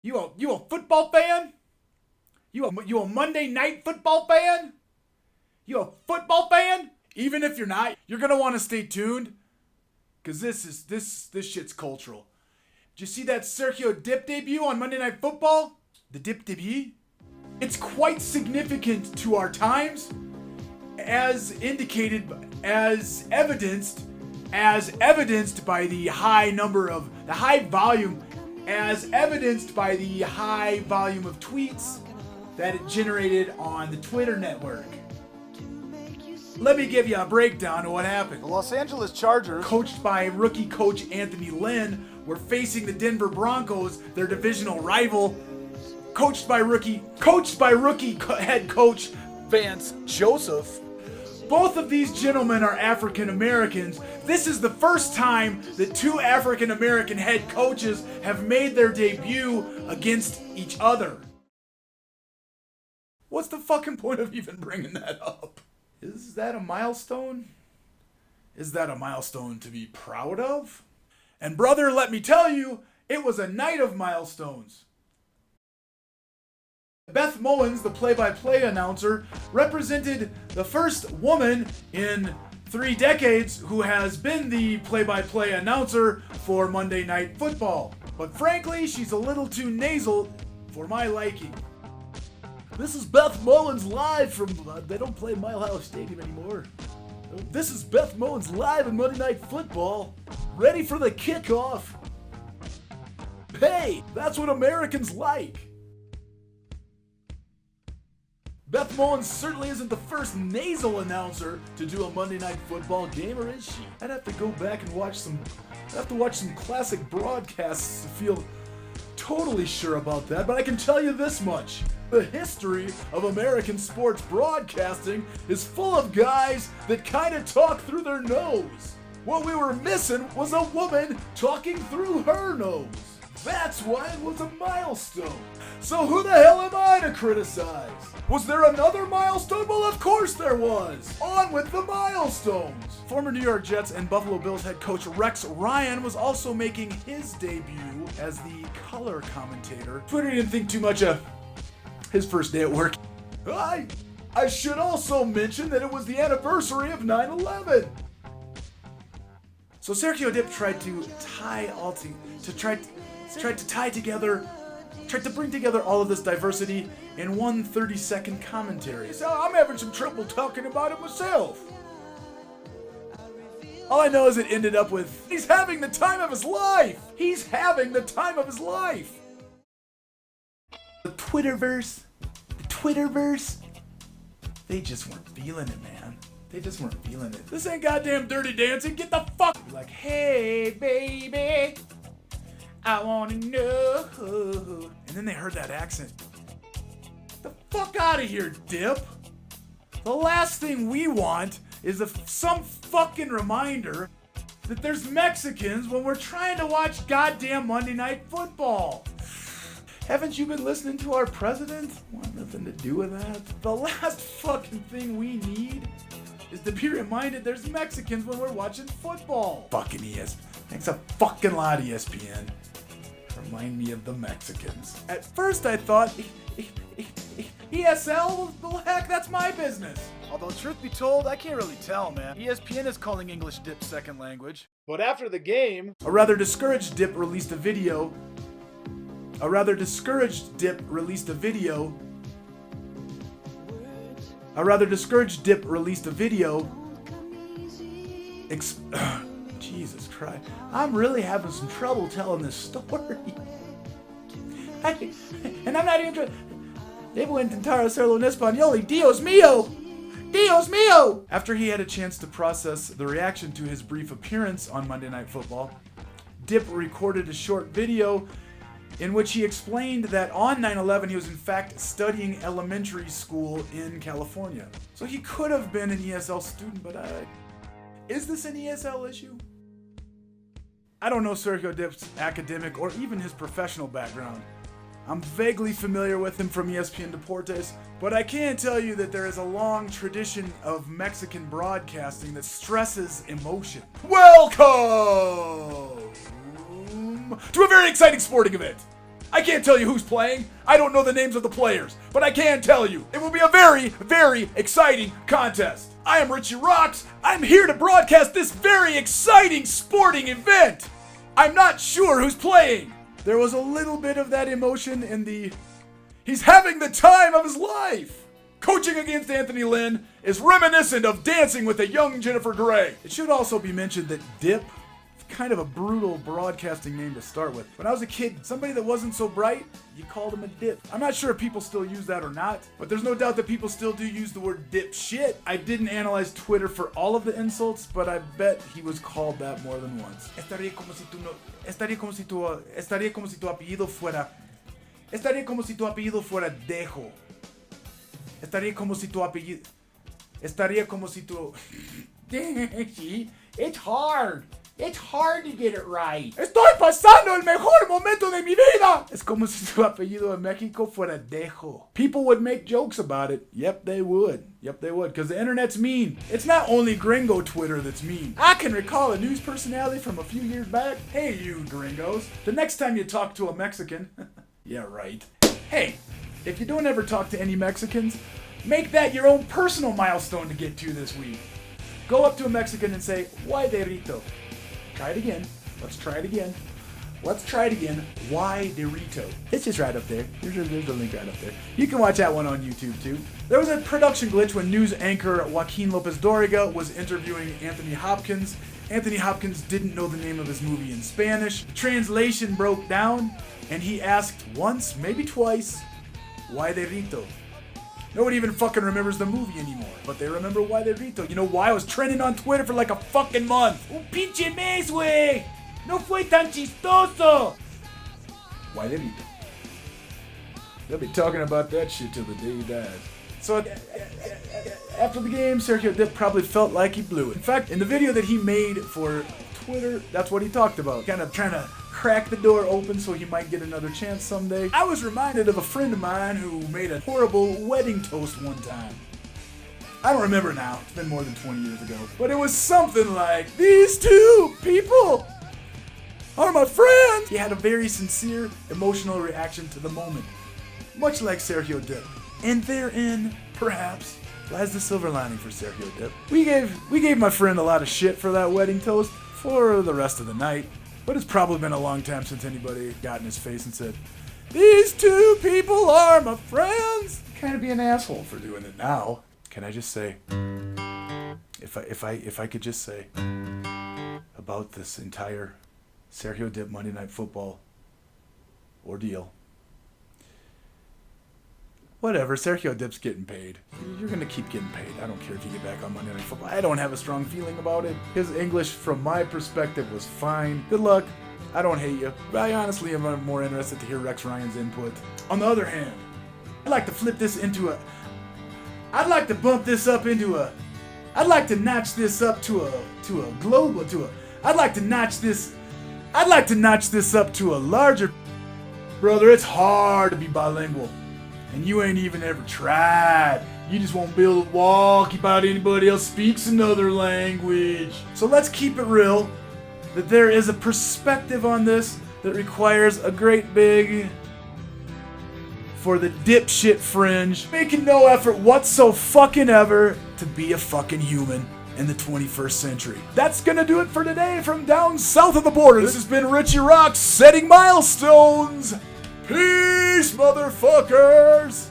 You a football fan? You a Monday night football fan? You a football fan? Even if you're not, you're gonna want to stay tuned, cause this shit's cultural. Did you see that Sergio Dip debut on Monday Night Football? The Dip debut? It's quite significant to our times, as evidenced by the high volume of tweets that it generated on the Twitter network. Let me give you a breakdown of what happened. The Los Angeles Chargers, Coached by rookie coach Anthony Lynn, were facing the Denver Broncos, their divisional rival. Coached by rookie head coach Vance Joseph. Both of these gentlemen are African Americans. This is the first time that two African American head coaches have made their debut against each other. What's the fucking point of even bringing that up? Is that a milestone? Is that a milestone to be proud of? And brother, let me tell you, it was a night of milestones. Beth Mowins, the play-by-play announcer, represented the first woman in 3 decades who has been the play-by-play announcer for Monday Night Football. But frankly, she's a little too nasal for my liking. This is Beth Mowins live from, they don't play Mile High Stadium anymore. This is Beth Mowins live in Monday Night Football, ready for the kickoff. Hey, that's what Americans like. Beth Mowins certainly isn't the first nasal announcer to do a Monday Night Football game, or is she? I'd have to go back and watch some classic broadcasts to feel totally sure about that, but I can tell you this much. The history of American sports broadcasting is full of guys that kind of talk through their nose. What we were missing was a woman talking through her nose. That's why it was a milestone. So who the hell am I to criticize? Was there another milestone? Well, of course there was. On with the milestones. Former New York Jets and Buffalo Bills head coach Rex Ryan was also making his debut as the color commentator. Twitter didn't think too much of his first day at work. I should also mention that it was the anniversary of 9/11. So Sergio Dip tried to bring together all of this diversity in one 30-second commentary. So I'm having some trouble talking about it myself. All I know is it ended up with, he's having the time of his life. He's having the time of his life. The Twitterverse, they just weren't feeling it, man. They just weren't feeling it. This ain't goddamn Dirty Dancing. Get the fuck. Like, hey, baby, I wanna know. And then they heard that accent. The fuck out of here, Dip. The last thing we want is some fucking reminder that there's Mexicans when we're trying to watch goddamn Monday Night Football. Haven't you been listening to our president? Want nothing to do with that. The last fucking thing we need is to be reminded there's Mexicans when we're watching football. Fucking ESPN. Thanks a fucking lot, ESPN. Remind me of the Mexicans. At first I thought, ESL? Well, heck, that's my business. Although, truth be told, I can't really tell, man. ESPN is calling English Dip's second language. But after the game, a rather discouraged Dip released a video. Jesus Christ. I'm really having some trouble telling this story. And I'm not even... Debo intentara hacerlo en español. Dios mío! Dios mío! After he had a chance to process the reaction to his brief appearance on Monday Night Football, Dip recorded a short video in which he explained that on 9/11 he was in fact studying elementary school in California. So he could have been an ESL student, but is this an ESL issue? I don't know Sergio Dip's academic or even his professional background. I'm vaguely familiar with him from ESPN Deportes, but I can tell you that there is a long tradition of Mexican broadcasting that stresses emotion. Welcome to a very exciting sporting event. I can't tell you who's playing. I don't know the names of the players, but I can tell you it will be a very, very exciting contest. I am Richie Rocks. I'm here to broadcast this very exciting sporting event. I'm not sure who's playing. There was a little bit of that emotion in the... He's having the time of his life. Coaching against Anthony Lynn is reminiscent of dancing with a young Jennifer Grey. It should also be mentioned that Dip, kind of a brutal broadcasting name to start with. When I was a kid, somebody that wasn't so bright, you called him a dip. I'm not sure if people still use that or not, but there's no doubt that people still do use the word dip shit. I didn't analyze Twitter for all of the insults, but I bet he was called that more than once. Estaría como si tu apellido fuera Dejo. Estaría como si tu apellido... Estaría como si tu... See? It's hard. It's hard to get it right. Estoy pasando el mejor momento de mi vida. Es como si tu apellido en Mexico fuera Dejo. People would make jokes about it. Yep, they would. Yep, they would, because the internet's mean. It's not only gringo Twitter that's mean. I can recall a news personality from a few years back. Hey, you gringos. The next time you talk to a Mexican... Yeah, right. Hey, if you don't ever talk to any Mexicans, make that your own personal milestone to get to this week. Go up to a Mexican and say, "Why derrito?" Try it again. Let's try it again. Let's try it again. Why Dorito? It's just right up there. There's a link right up there. You can watch that one on YouTube too. There was a production glitch when news anchor Joaquin Lopez Doriga was interviewing Anthony Hopkins. Anthony Hopkins didn't know the name of his movie in Spanish. The translation broke down, and he asked once, maybe twice, "Why Dorito?" Nobody even fucking remembers the movie anymore, but they remember Why Dorito. You know why? It was trending on Twitter for like a fucking month. Un pinche mes, güey. No fue tan chistoso. Why Dorito? They'll be talking about that shit till the day he dies. So after the game, Sergio Dip probably felt like he blew it. In fact, in the video that he made for Twitter, that's what he talked about. Kind of trying to crack the door open so he might get another chance someday. I was reminded of a friend of mine who made a horrible wedding toast one time. I don't remember now. It's been more than 20 years ago. But it was something like, "These two people are my friends." He had a very sincere, emotional reaction to the moment. Much like Sergio Dip. And therein, perhaps, lies the silver lining for Sergio Dip. We gave my friend a lot of shit for that wedding toast for the rest of the night. But it's probably been a long time since anybody got in his face and said, "These two people are my friends." Kind of be an asshole for doing it now. Can I just say, if I could just say about this entire Sergio Dip Monday Night Football ordeal. Whatever, Sergio Dip's getting paid. You're going to keep getting paid. I don't care if you get back on Monday Night Football. I don't have a strong feeling about it. His English, from my perspective, was fine. Good luck. I don't hate you. But I honestly am more interested to hear Rex Ryan's input. On the other hand, I'd like to flip this into a... I'd like to bump this up into a... I'd like to notch this up to a global, I'd like to notch this up to a larger... Brother, it's hard to be bilingual. And you ain't even ever tried. You just won't build a wall, keep out anybody else speaks another language. So let's keep it real, that there is a perspective on this that requires a great big... for the dipshit fringe, making no effort whatsoever to be a fucking human in the 21st century. That's gonna do it for today from down south of the border. This has been Richie Rocks setting milestones. Peace, motherfuckers!